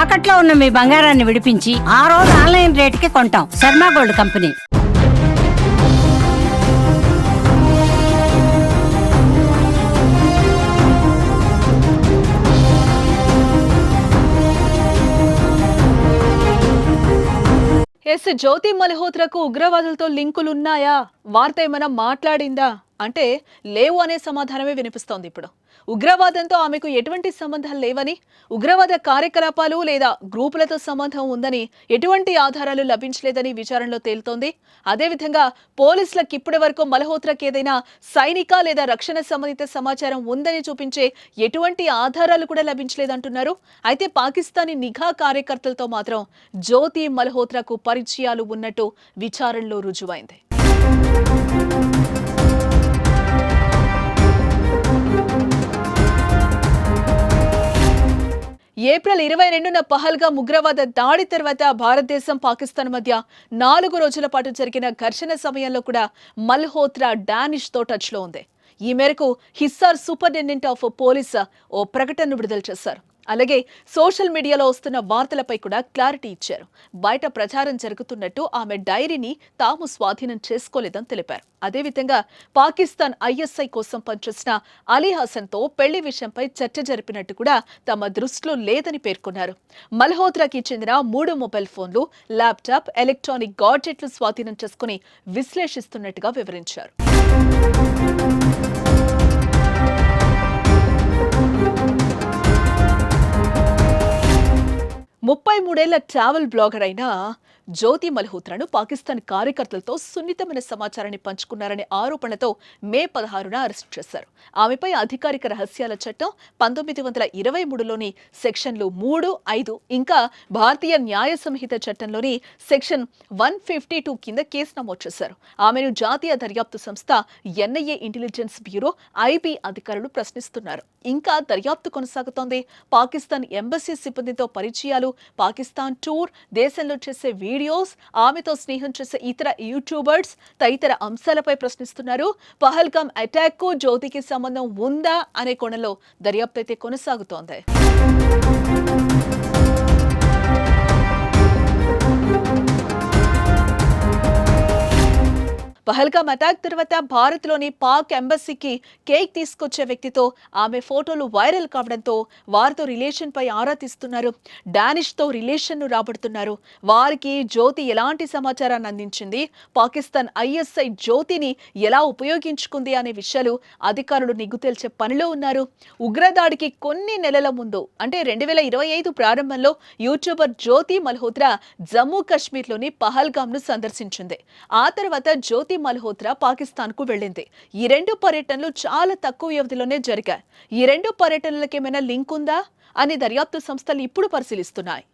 తాకట్లో ఉన్న మీ బంగారాన్ని విడిపించి ఆ రోజు ఆన్లైన్ రేటుకి కొంటాం. Sharma gold company. జ్యోతి మల్హోత్రకు ఉగ్రవాదులతో లింకులున్నాయా? వార్త ఏమైనా మాట్లాడిందా అంటే లేవు అనే సమాధానమే వినిపిస్తోంది. ఇప్పుడు ఉగ్రవాదంతో ఆమెకు ఎటువంటి సంబంధాలు లేవని, ఉగ్రవాద కార్యకలాపాలు లేదా గ్రూపులతో సంబంధం ఉందని ఎటువంటి ఆధారాలు లభించలేదని విచారణలో తేలుతోంది. అదేవిధంగా పోలీసులకు ఇప్పటి వరకు మల్హోత్రకు ఏదైనా సైనిక లేదా రక్షణ సంబంధిత సమాచారం ఉందని చూపించే ఎటువంటి ఆధారాలు కూడా లభించలేదంటున్నారు. అయితే పాకిస్తానీ నిఘా కార్యకర్తలతో మాత్రం జ్యోతి మల్హోత్రకు పరిచయాలు ఉన్నట్టు విచారణలో రుజువైంది. ఏప్రిల్ 22న పహల్గామ్ ఉగ్రవాద దాడి తర్వాత భారతదేశం పాకిస్తాన్ మధ్య 4 రోజుల పాటు జరిగిన ఘర్షణ సమయంలో కూడా మల్హోత్రా డానిష్ తో టచ్ లో ఉంది. ఈ మేరకు హిస్సార్ సూపరింటెండెంట్ ఆఫ్ పోలీస్ ఓ ప్రకటన విడుదల చేశారు. అలాగే సోషల్ మీడియాలో వస్తున్న వార్తలపై కూడా క్లారిటీ ఇచ్చారు. బయట ప్రచారం జరుగుతున్నట్టు ఆమె డైరీని తాము స్వాధీనం చేసుకోలేదని తెలిపారు. అదేవిధంగా పాకిస్తాన్ ఐఎస్ఐ కోసం పనిచేసిన అలీ హసన్తో పెళ్లి విషయంపై చర్చ జరిపినట్టు కూడా తమ దృష్టిలో లేదని పేర్కొన్నారు. మల్హోత్రాకి చెందిన 3 మొబైల్ ఫోన్లు, ల్యాప్టాప్, ఎలక్ట్రానిక్ గాడ్జెట్లు స్వాధీనం చేసుకుని విశ్లేషిస్తున్నట్టుగా వివరించారు. ముప్పై 33 ట్రావెల్ బ్లాగర్ అయిన జ్యోతి మల్హోత్రాను పాకిస్తాన్ కార్యకర్తలతో సున్నితమైన సమాచారాన్ని పంచుకున్నారనే ఆరోపణలతో మే 16న అరెస్ట్ చేశారు. ఆమెపై అధికారిక రహస్యాల చట్టం 1923లోని సెక్షన్లు 3, 5 ఇంకా భారతీయ న్యాయ సంహిత చట్టంలోని సెక్షన్ 152 కింద కేసు నమోదు చేశారు. ఆమెను జాతీయ దర్యాప్తు సంస్థ ఎన్ఐఏ, ఇంటెలిజెన్స్ బ్యూరో, ఐబీ అధికారులు ప్రశ్నిస్తున్నారు. ఇంకా దర్యాప్తు కొనసాగుతోంది. పాకిస్తాన్ ఎంబసీ సిబ్బందితో పరిచయాలు, పాకిస్తాన్ టూర్, దేశంలో చేసే వీడియోస్, ఆమెతో స్నేహం చేసే ఇతర యూట్యూబర్స్ తదితర అంశాలపై ప్రశ్నిస్తున్నారు. పహల్గామ్ అటాక్ కు జ్యోతికి సంబంధం ఉందా అనే కోణంలో దర్యాప్తు అయితే కొనసాగుతోంది. పహల్గామ్ అటాక్ తర్వాత భారత్లోని పాక్ ఎంబసీకి కేక్ తీసుకొచ్చే వ్యక్తితో ఆమె ఫోటోలు వైరల్ కావడంతో వారితో రిలేషన్ పై ఆరా తీస్తున్నారు. డానిష్ తో రిలేషన్ ను రాబడుతున్నారు. వారికి జ్యోతి ఎలాంటి సమాచారాన్ని అందించింది, పాకిస్తాన్ ఐఎస్ఐ జ్యోతిని ఎలా ఉపయోగించుకుంది అనే విషయాలు అధికారులు నిగ్గు తేల్చే పనిలో ఉన్నారు. ఉగ్రదాడికి కొన్ని నెలల ముందు అంటే 2025 ప్రారంభంలో యూట్యూబర్ జ్యోతి మల్హోత్రా జమ్మూ కాశ్మీర్లోని పహల్గామ్ ను సందర్శించింది. ఆ తర్వాత జ్యోతి మల్హోత్రా పాకిస్తాన్ కు వెళ్ళింది. ఈ 2 పర్యటనలు చాలా తక్కువ వ్యవధిలోనే జరిగాయి. ఈ 2 పర్యటనలకు ఏమైనా లింక్ ఉందా అని దర్యాప్తు సంస్థలు ఇప్పుడు పరిశీలిస్తున్నాయి.